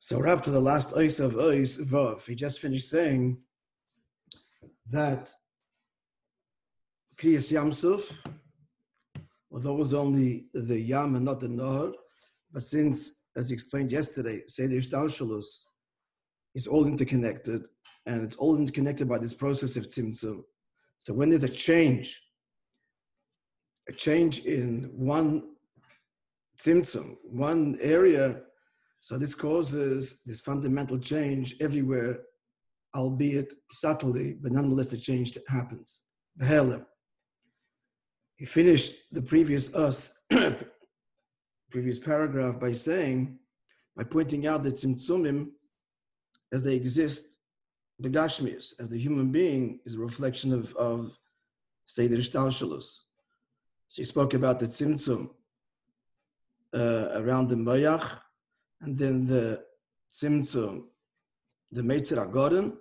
So we're up to the last ois of ois, Vav. He just finished saying that Kriyas Yamsuf, although it was only the Yam and not the Nahar, but since, as he explained yesterday, Seder Ishtalshalus is all interconnected, and it's all interconnected by this process of Tzimtzum. So when there's a change in one Tzimtzum, one area, so this causes this fundamental change everywhere, albeit subtly, but nonetheless the change happens. Behelem. He finished the previous paragraph by pointing out that Tzimtzumim, as they exist, the Gashmius, as the human being, is a reflection of Seder Ishtalshalus. So he spoke about the Tzimtzum around the Mayach, and then the Tzimtzum, the Meitzer HaGoren,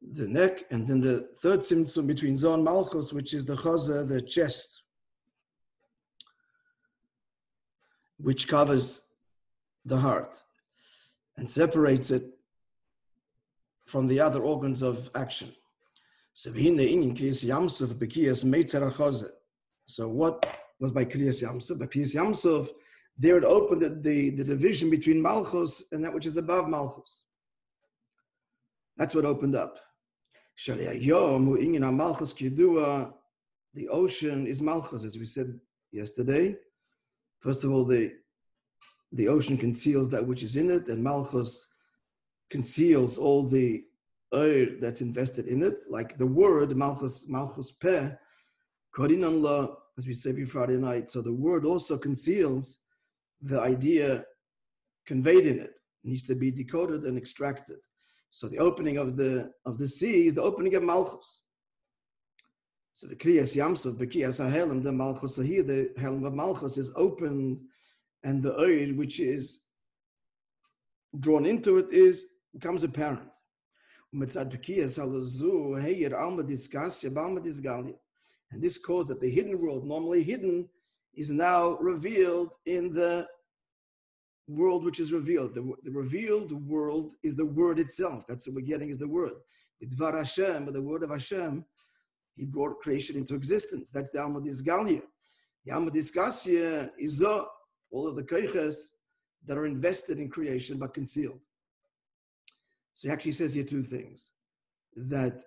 the neck, and then the third Tzimtzum between Zon Malchus, which is the Chazah, the chest, which covers the heart and separates it from the other organs of action. So what was by Kriyas Yamsuf? By Kriyas Yamsuf, there it opened the division between Malchus and that which is above Malchus. That's what opened up. The ocean is Malchus, as we said yesterday. First of all, the ocean conceals that which is in it, and Malchus conceals all the air that's invested in it, like the word Malchus Peh, Korinan La, as we said before Friday night. So the word also conceals the idea conveyed in it. It needs to be decoded and extracted. So the opening of the sea is the opening of Malchus. So the Kriyas Yamsuf, B'Kriyas HaHelem, the Malchus here, the Helem of Malchus is opened, and the oil which drawn into it becomes apparent. And this caused that the hidden world, normally hidden, is now revealed in the world which is revealed. The revealed world is the word itself. That's what we're getting, is the word. B'dvar Hashem, the word of Hashem, he brought creation into existence. That's the Alma Disgalia. The Alma Disgalia is all of the keiches that are invested in creation but concealed. So he actually says here two things. That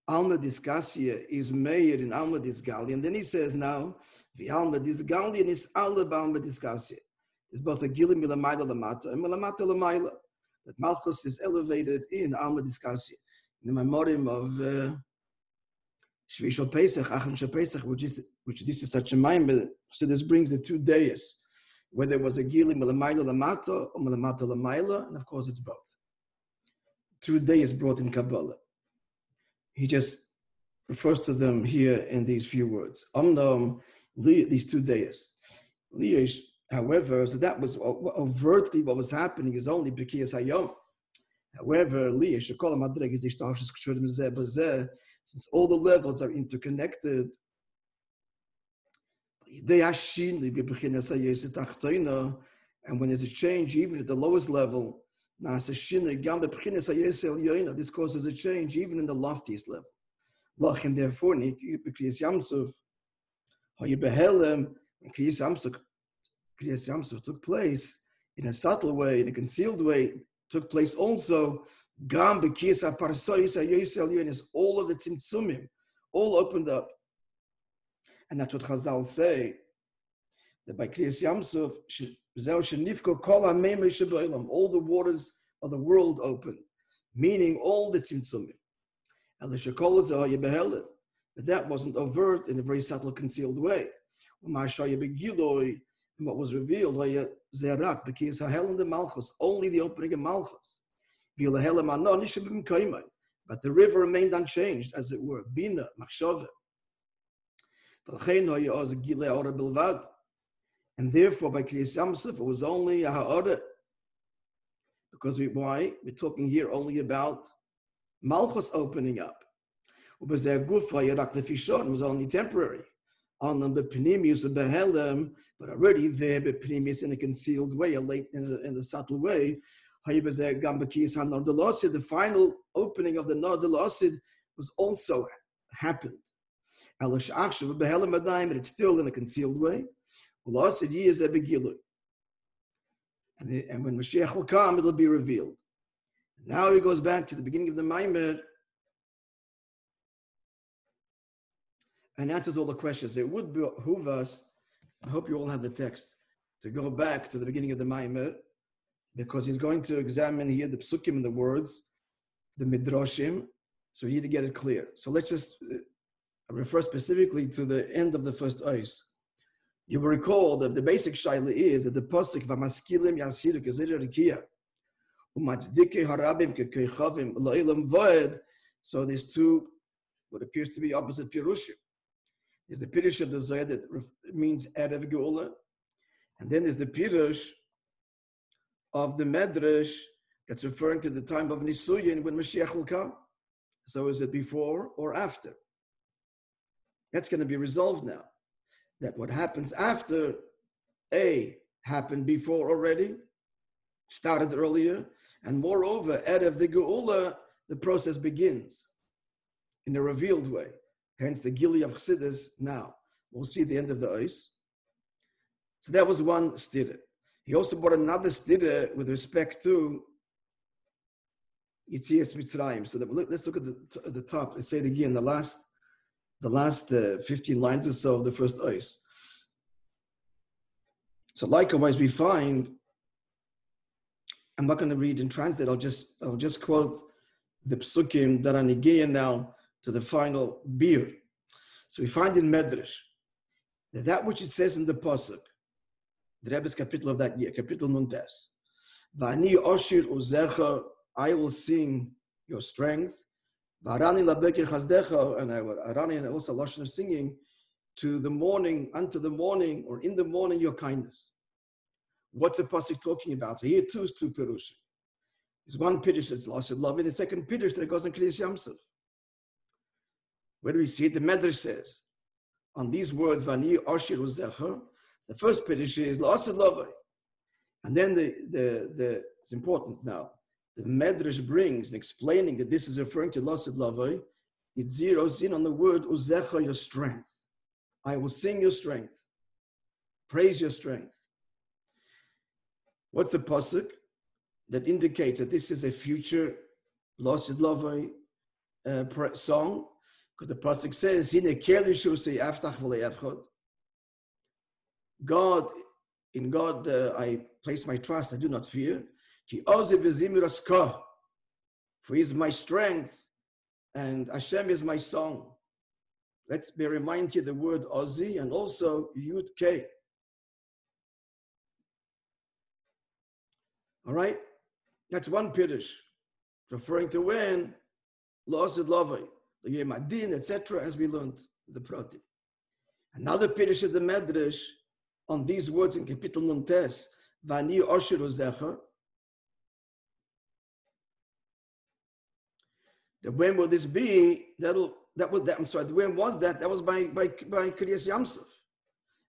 Alma Disgalia is made in Alma Disgalia. And then he says now, the Alma Disgalia is Alma Disgalia. There's both a Gilim Milamayla Lamata and Milamata Lamayla. That Malchus is elevated in Alma Disgalia. In the memorim of Shvishal Pesach, Achron Pesach, which this is such a mind, so this brings the 2 days, whether it was a Gilim Milamayla Lamata or Milamata Lamayla, and of course it's both. 2 days brought in Kabbalah. He just refers to them here in these few words. These 2 days. However, so that was overtly what was happening is only B'Kriyas Hayom. However, since all the levels are interconnected, and when there's a change, even at the lowest level, this causes a change even in the loftiest level. And therefore, Kriyas Yamsuf took place in a subtle way, in a concealed way, took place also. All of the Tzimtzumim, all opened up. And that's what Chazal say, that by Kriyas Yamsuf, all the waters of the world open, meaning all the Tzimtzumim. But that wasn't overt in a very subtle, concealed way. And what was revealed, only the opening of Malchus. But the river remained unchanged, as it were. Bina, Machshava. And therefore, by Kriyas Yamsuf, it was only a ha'ara. Because why? We're talking here only about Malchus opening up. It was only temporary. But already there, b'pnimis, in a concealed way, a late in the subtle way, the final opening of the Nor Delosid was also happened. But it's still in a concealed way. And when Mashiach will come, it'll be revealed. Now he goes back to the beginning of the Maimer and answers all the questions. It would behoove us, I hope you all have the text, to go back to the beginning of the Maimer, because he's going to examine here the psukim and the words, the midrashim, so you need to get it clear. So let's just refer specifically to the end of the first ois. You will recall that the basic shaila is that the pasuk "V'hamashkilim Yazheiru k'zeiras rikiya u'matzdikei harabim k'keichavim la'ilam va'ed." So there's two, what appears to be opposite pirushim. There's the pirush of the Zohar that means erev geula, and then there's the pirush of the medrash that's referring to the time of Nisuyin when Mashiach will come. So is it before or after? That's going to be resolved now. That what happens after happened before already, started earlier, and moreover, erev the geula, the process begins in a revealed way. Hence the Gili of Chassidus now. We'll see the end of the ois. So that was one stira. He also brought another stira with respect to Yitzias Mitzrayim. So that let's look at the top. Let's say it again, the last 15 lines or so of the first ois. So likewise, we find, I'm not going to read and translate, I'll just quote the psukim that are negiah now to the final bir. So we find in Medrash that which it says in the pasuk, the Rebbe's capital of that year, capital Nuntes, V'ani oshir uzecha, I will sing your strength, V'arani labekir chazdecha, and Arani, and also lashon of singing, to the morning, unto the morning, or in the morning, your kindness. What's the pasuk talking about? So here too is two pirushim. There's one pirush that's lashon love, and the second pirush that goes in Kriyas Yamsuf. Where do we see it? The Medrash says, on these words, Vani Ashir Uzecha, the first pirush is La'asad Lavai. And then it's important now, the Medrash brings, in explaining that this is referring to La'asad Lavai, it zeroes in on the word Uzecha, your strength. I will sing your strength, praise your strength. What's the pasuk that indicates that this is a future La'asad Lavai song? Because the pasuk says, God, in God I place my trust, I do not fear. For he is my strength, and Hashem is my song. Let's bear in mind here the word Ozi and also Yud K. All right? That's one pirush, referring to when La'asad Lavai, the Yemadin, etc., as we learned the Pratim. Another pirush of the Medrash on these words in Kapitel Nuntes, Vani Osher Uzecha. That when will this be? When was that? That was by Kriyas Yamsuf.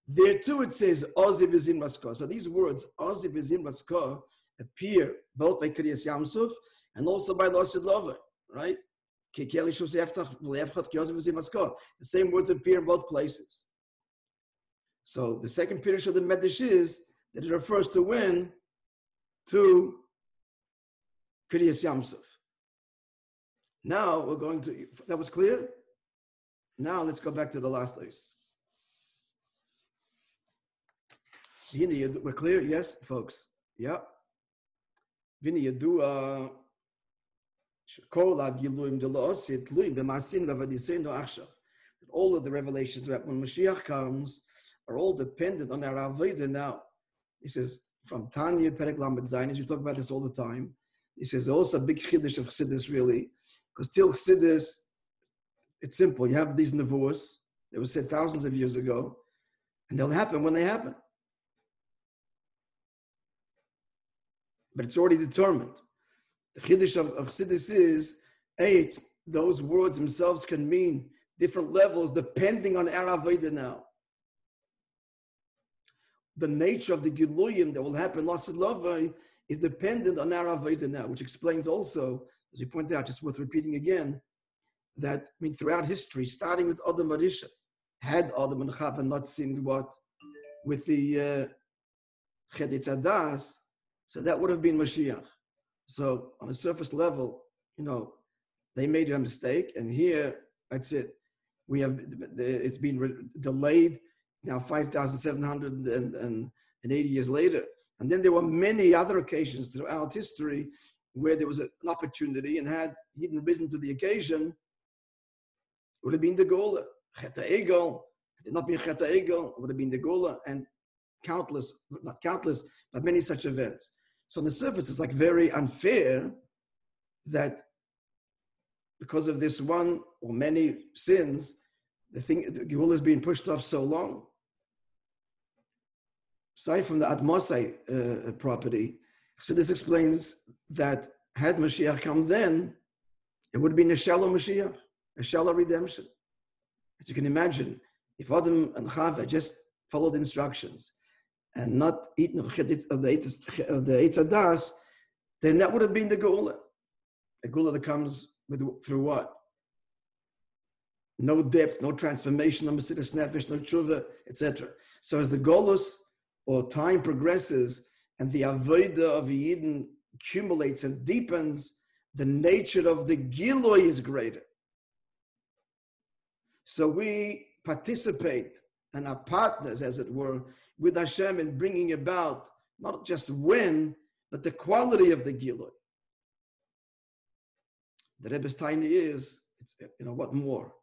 There too it says Ozi V'Zin Raskah. So these words Ozi V'Zin Raskah appear both by Kriyas Yamsuf and also by La'asad Lavai, right? The same words appear in both places. So the second pirush of the Medrash is that it refers to when? To Kriyas Yamsuf. Now we're going to, that was clear? Now let's go back to the last ois. We're clear? Yes, folks? Yeah. Vini Yadua. All of the revelations that when Mashiach comes are all dependent on our Avodah now. He says, from Tanya, Perek Lamed Zayin, we talk about this all the time. He says, also a big chiddush of Chassidus, really, because till Chassidus, it's simple. You have these nevuos that were said thousands of years ago, and they'll happen when they happen. But it's already determined. The chiddush of Chassidus is, those words themselves can mean different levels depending on our Avodah now. the nature of the Giluyim that will happen, Lasid Lavai, is dependent on our Avodah now, which explains also, as you pointed out, just worth repeating again, that, I mean, throughout history, starting with Adam Arisha, had Adam and Chava not sinned what? With the Chedetz Adas, so that would have been Mashiach. So on a surface level, they made a mistake, and here, that's it. We have, it's been delayed now 5,780 years later. And then there were many other occasions throughout history where there was an opportunity, and had he risen to the occasion, it would have been the Gola. Chet HaEgel, it did not be Chet HaEgel, it would have been the Gola, and not countless, but many such events. So on the surface, it's like very unfair that because of this one or many sins, the Geula is being pushed off so long. Aside from the Admosai property, so this explains that had Mashiach come then, it would have been a shallow Mashiach, a shallow redemption. As you can imagine, if Adam and Chava just followed instructions and not eaten of the Eitz Hadas, then that would have been the Geula. The Geula that comes through what? No depth, no transformation, no Mesiras Nefesh, no Tshuva, etc. So as the Golus or time progresses and the Avodah of Yidden accumulates and deepens, the nature of the Giloi is greater. So we participate and are partners, as it were, with Hashem in bringing about not just when, but the quality of the Giloi. The Rebbe's tiny is, what more?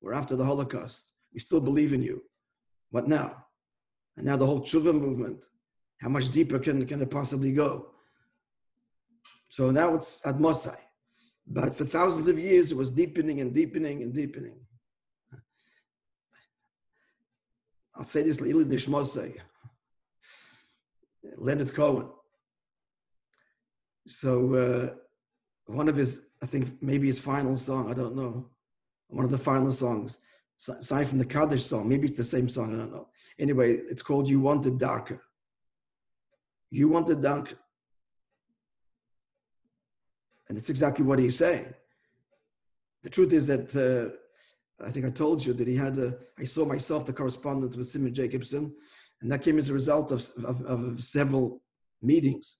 We're after the Holocaust. We still believe in you. What now? And now the whole Tshuva movement. How much deeper can it possibly go? So now it's Admosai. But for thousands of years, it was deepening and deepening and deepening. I'll say this, Le'ilid Nishmosai. Leonard Cohen. So one of his, I think maybe his final song, I don't know. One of the final songs, aside from the Kaddish song, maybe it's the same song, I don't know. Anyway, it's called You Want It Darker. You Want It Darker. And it's exactly what he's saying. The truth is that, I think I told you that I saw myself the correspondent with Simon Jacobson, and that came as a result of several meetings,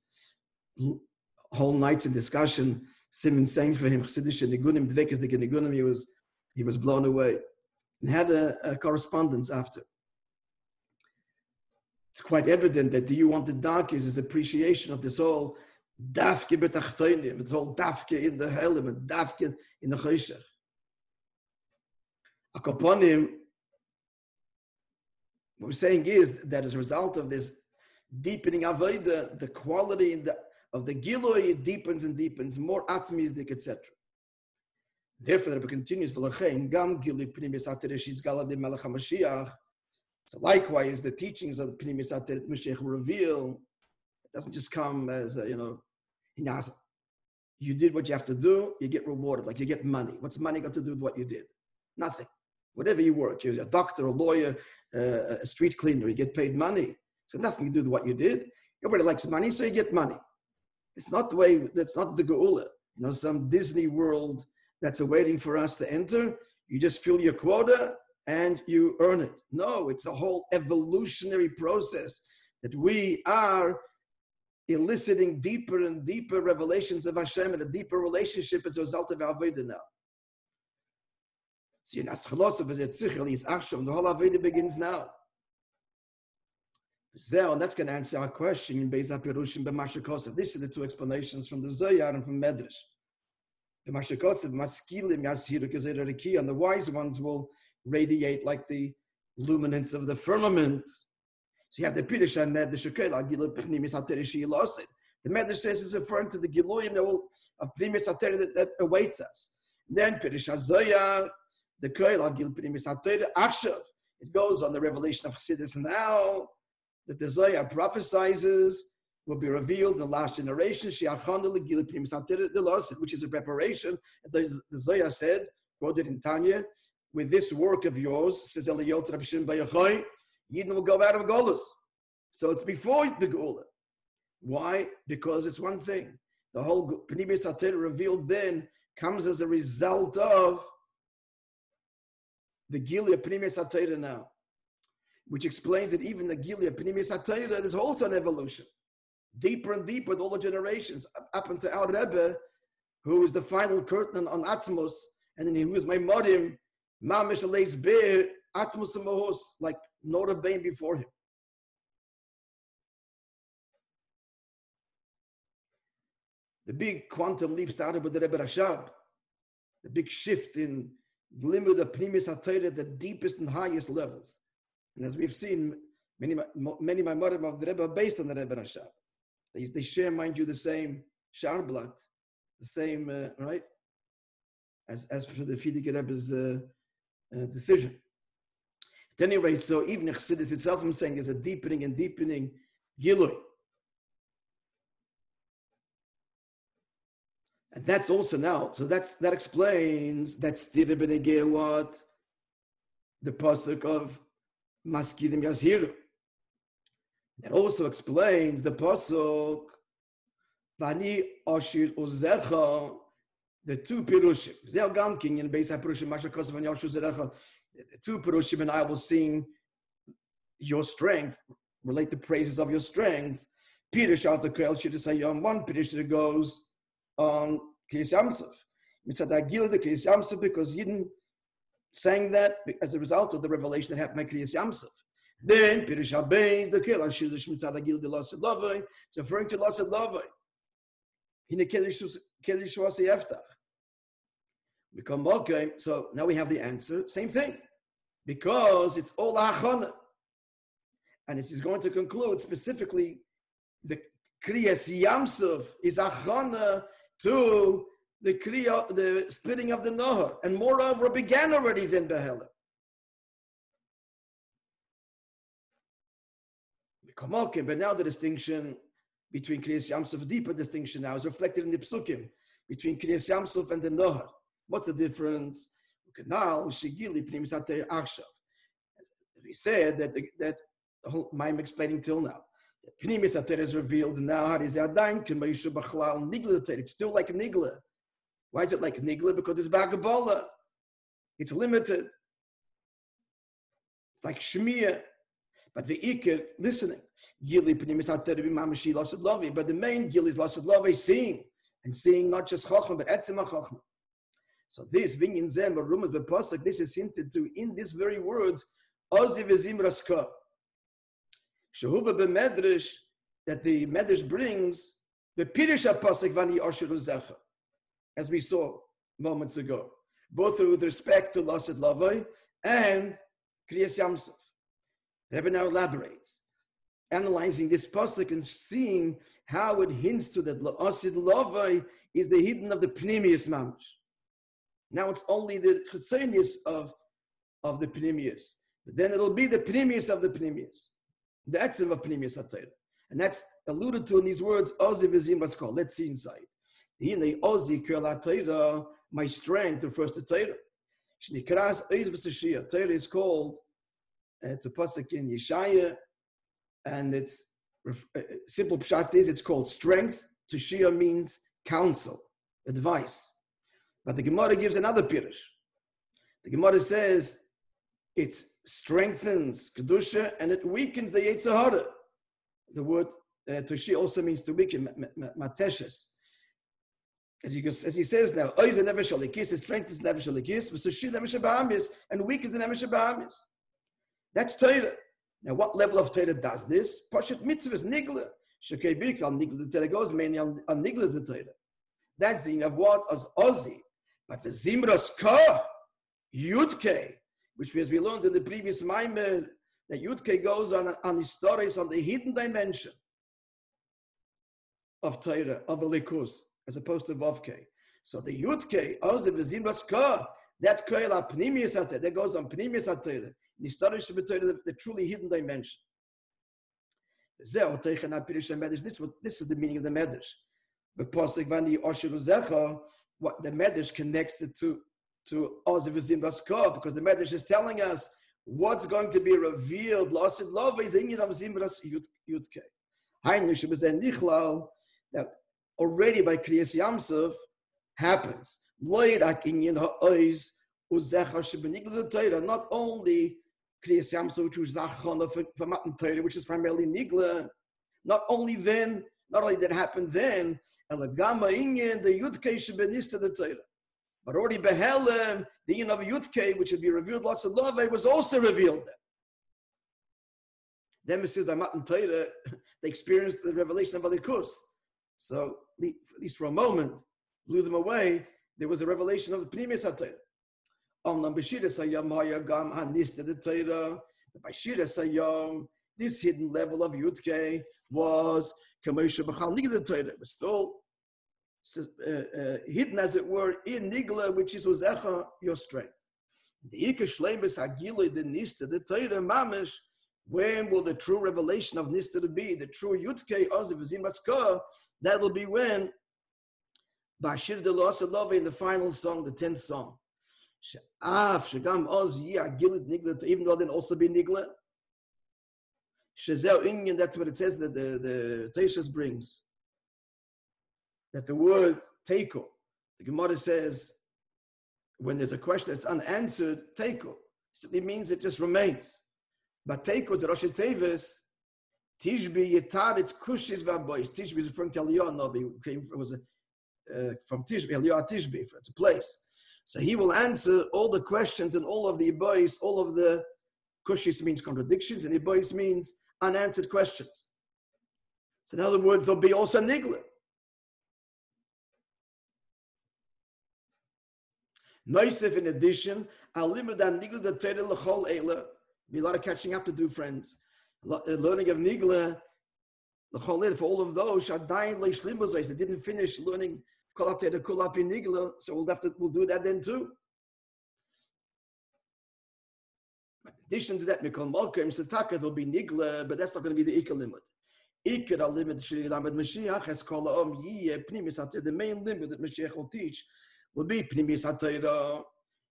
whole nights in discussion. Simon sang for him, he was blown away, and had a correspondence after. It's quite evident that the You Want It Darker is his appreciation of this whole dafke betachtoinim, it's all dafke in the helim and dafke in the choshech. Akoponim, what we're saying is that as a result of this deepening avodah, the quality of the Giloi, it deepens and deepens, more atmizdik, etc. Therefore, the Rebbe continues, gam Gilui pnimis ateresh izgala de melech HaMashiach. So likewise, the teachings of the pnimis ateret Mashiach will reveal. It doesn't just come as, you did what you have to do, you get rewarded, like you get money. What's money got to do with what you did? Nothing. Whatever you work, you're a doctor, a lawyer, a street cleaner, you get paid money. So nothing to do with what you did. Everybody likes money, so you get money. It's not the way, that's not the Geula. Some Disney world that's awaiting for us to enter. You just fill your quota and you earn it. No, it's a whole evolutionary process that we are eliciting deeper and deeper revelations of Hashem and a deeper relationship as a result of our Avodah now. So the whole Avodah begins now. And that's going to answer our question in Beis HaPirushim b'Mashikosav. These are the two explanations from the Zohar and from Medrash. B'Mashikosav, Maskilim, Yashiru, Gezerariki, and the wise ones will radiate like the luminance of the firmament. So you have the Pirush and Medrash, the Medrash says is referring to the Giloyim of Pnimis HaTorah that awaits us. Then Pirush HaZohar, the Koil Gil Pnimis HaTorah, Akshav. It goes on the revelation of Chassidus now, that the Zohar prophesizes will be revealed in the last generation, which is a preparation. The Zohar said, quoted in Tanya, with this work of yours, says Eliyahu Rabbi Shimon Bar Yochai, Yidden will go out of Golus. So it's before the Geula. Why? Because it's one thing. The whole Pnimius HaTorah revealed then comes as a result of the Gili of Pnimius HaTorah now, which explains that even the Gili of Pnimius HaTorah, there's also an evolution. Deeper and deeper with all the generations, up until our Rebbe, who is the final curtain on Atzmos, and then he was my Modim, Mamish Aleis Be'er, Atzmos and Mahos, like Nora Bain before him. The big quantum leap started with the Rebbe Rashab, the big shift in the limit of Pnimius HaTorah at the deepest and highest levels. And as we've seen, many Maimorim of the Rebbe are based on the Rebbe Rashab. They share, mind you, the same Sharblat, the same, right? As for the Fidige Rebbe's decision. At any rate, so even Chassidus itself, I'm saying, there's a deepening and deepening Gilui. And that's also now, so that explains, that's what the pasuk of Maskidim Yashiru. That also explains the pasuk Vani Ashir Uzecha, the two pirushim. Zel Gamkin in Beis HaPirushim Mashal Kosav Vani Ashir Uzecha. The two pirushim, and I will sing your strength, relate the praises of your strength. Pirush out the Kel Shidisayam, one pirush that goes on Kriyas Yamsuf. Mitzad Agil the Kriyas Yamsuf, because Yidden sang that as a result of the revelation that happened by Kriyas Yamsuf. Then Pirush HaBeis the Kel Shiddish Mitzad Agil the Lasad Lavai. It's referring to Lasad Lavai. Hine Kelish Wasi Eftach. We come okay. So now we have the answer. Same thing, because it's all Achana, and it is going to conclude specifically the Kriyas Yamsuf is Achana to the splitting of the Nahar, and moreover it began already then Behela. Okay, but now the distinction between Kriyas Yamsuf, a deeper distinction now, is reflected in the Psukim between Kriyas Yamsuf and the Nahar. What's the difference? Now, Shigili Pnimis HaTorah Achshav. We said that the whole I'm explaining till now. Pnimis HaTorah is revealed now. It's still like Nigla. Why is it like Nigla? Because it's Bagabola. It's limited. It's like Shmiya. But the Iker, listening. Gili Pnimis HaTorah B'mamashi Lasad Lavi. But the main Gili is Lasad Lavi, seeing. And seeing not just Chachma, but Etzema Chachma. So this, Vinyan Zem, or Rumas B'Pasuk, this is hinted to in these very words, Ozi V'zim Raska. Shehuva B'Medrash, that the Medrash brings, the Pirush HaPasuk Vani Asher Uzecha, as we saw moments ago, both with respect to Lasad Lavai and Kriyas Yamsuf. The Rebbe now elaborates, analyzing this pasuk and seeing how it hints to that Lasad Lavai is the hidden of the Pnimius Mamash. Now it's only the Chetzenius of the Pnimius, but then it'll be the Pnimius of the Pnimius, the Etziv of Pnimius HaTorah. And that's alluded to in these words, Ozi V'zim Raskol. Let's see inside. Hine Ozi Kel HaTorah, my strength refers to Torah. Shnikras Oz V'Sashia. Torah is called, it's a pasuk in Yeshaya, and it's simple pshat is it's called strength. Tashia means counsel, advice. But the Gemara gives another pirush. The Gemara says it strengthens Kedusha and it weakens the Yetzer Hara. The word Tashia also means to weaken, mateshes. As he says now, Oiz and Nefesh Alikis, it strengthens Nefesh Alikis, V'Sashia Nefesh Ba'amis, and weakens the Nefesh Ba'amis. That's Torah. Now, what level of Torah does this? Pashat mitzvahs, nigla. Shekei birka, nigla the Torah goes mainly on nigla the Torah. That's the of what? As Ozi. But the Zimras Ka, Yudke, which as we learned in the previous Maimer, that Yudke goes on his stories on the hidden dimension of Torah, of the Likus, as opposed to Vavke. So the Yudke, Ozi, the Zimras Ka, that Koila Pnimius HaTorah, that goes on Pnimius HaTorah. The truly hidden dimension. This is the meaning of the Medrash. What the Medrash connects it to Oz V'zim Raskah, because the Medrash is telling us what's going to be revealed, Lasid Love, is the Inyan of Zimras Yudke. Heinrich was a Nichlal that already by Kriyas Yamsov happens. Loirak Inyan Ha'oiz Uzecha Shebenigla Torah, not only Kriyas Yamsov, which was Zachon for Matan Torah, which is primarily Nigla, not only that happened then, Elagama Inyan, the Yudke Shebenista the Torah. But already Behelem, the Inyan of Yudke, which would be revealed Lasid Love, was also revealed then. Then we see by Matan Torah, they experienced the revelation of Alikus. So, at least for a moment, blew them away. There was a revelation of the Pnimis HaTorah. Omnam b'shiras hayom hayagam hanista the Torah. By shiras hayom, this hidden level of Yudke was Kamosha b'chal nigla Torah. It was still hidden, as it were, in Nigla, which is Uzecha, your strength. The Ika Shleimus Hagiloi the Nista the Torah mamish. When will the true revelation of Nista be? The true Yudke Oziv Zimaska. That will be when Bashir de Lasid Love in the final song, the 10th song. Shagam Oz Gilit Nigla, even though then also be Nigla. Shazel Inyan, that's what it says that the Teishas brings. That the word Teiko, the Gemara says, when there's a question that's unanswered, Teiko, it means it just remains. But Teiko is a Rosh Tevis, Tishbi Yetar, it's Kushis Vabois. Tishbi is referring to Eliyah Novi, it was from Tishbi, Eliyah Tishbi, it's a place. So he will answer all the questions and all of the Ibois, all of the Kushis means contradictions, and Ibois means unanswered questions. So in other words, there'll be also Nigla. Noisef, in addition, Alimudan Nigla the Torah L'chol Eila. Be a lot of catching up to do, friends. Learning of Nigla, L'chol Eila, for all of those, Shadayin Leishlimbozais, they didn't finish learning Kol HaTorah Kol HaPi Nigla, so we'll do that then too. But in addition to that, Mikol Malkim, Sataka, there'll be Nigla, but that's not going to be the Ika limit. Ika limit, Shri Lamed Mashiach, has called Pnimis HaTorah, the main limit that Mashiach will teach will be Pnimis HaTorah.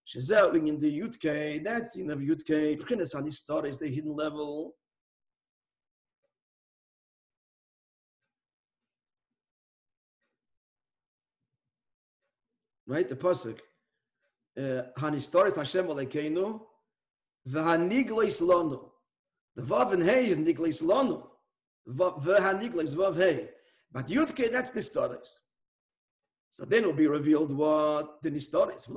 Shazel in the Yudke, that's in the Yudke. B'chinas HaNistar is the hidden level. Right, the pasuk. HaNistar is Hashem Alekeinu, v'hanigleis lanu. The vav and hey is nigleis lanu. V'hanigleis vav hey. But Yudke, that's Nistaris. So then will be revealed what the Nistaris.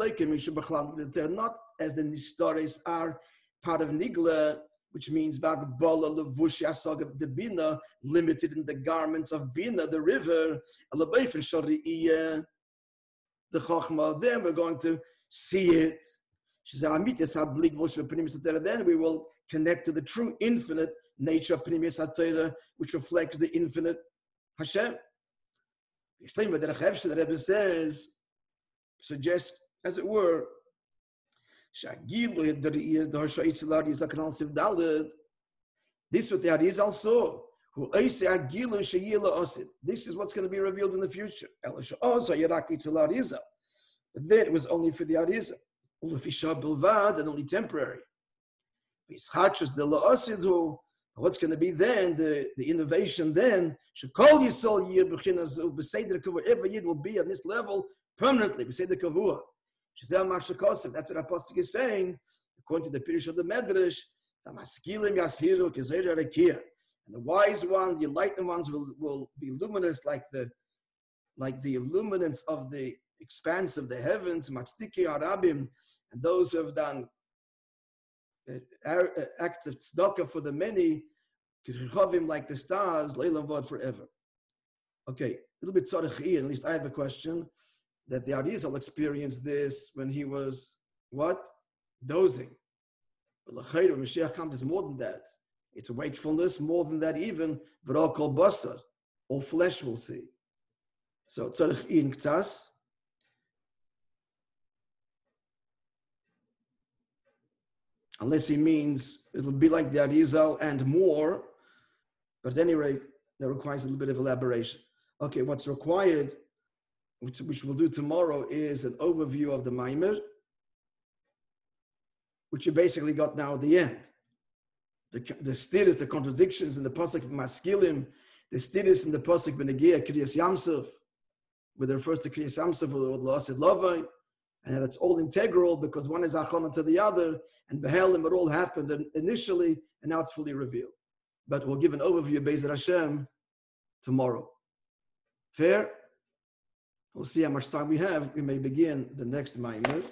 Not as the Nistaris are part of Nigla, which means Bagbala Levushi Asag the Bina, limited in the garments of Bina, the river, the Chochma. Then we're going to see it. Then we will connect to the true infinite nature of Pnimis HaTorah, which reflects the infinite Hashem. The Rebbe says, suggests, as it were, this is what the Arizal saw. This is what's going to be revealed in the future. But then it was only for the Arizal, and only temporary. What's going to be then, the innovation then, whatever Yid will be on this level permanently. That's what Apostle is saying, according to the Pirish of the Medrash, והמשכילים יזהירו כזרע רקיע. And the wise ones, the enlightened ones will be luminous like the illuminance of the expanse of the heavens, matzdiki harabim, and those who have done acts of tzedakah for the many, like the stars, leilam vod forever. Okay, a little bit tzarech, at least I have a question, that the Arizal experienced this when he was, what? Dozing. But l'chayr, Mashiach comes is more than that. It's a wakefulness, more than that even, v'ro kol basar, all flesh will see. So tzarech in ktas. Unless he means it'll be like the Arizal and more, but at any rate, that requires a little bit of elaboration. Okay, what's required, which we'll do tomorrow, is an overview of the Maimer, which you basically got now at the end. The stilis, the contradictions in the pasuk of Maskilim, the stilis in the pasuk Benegia Kriyas Yamsuf, where it refers to Kriyas Yamsuf or La'asid Lavai, and that's all integral because one is Achron to the other, and Behelim, it all happened initially, and now it's fully revealed. But we'll give an overview of Be'ezer Hashem tomorrow. Fair? We'll see how much time we have. We may begin the next Ma'amar.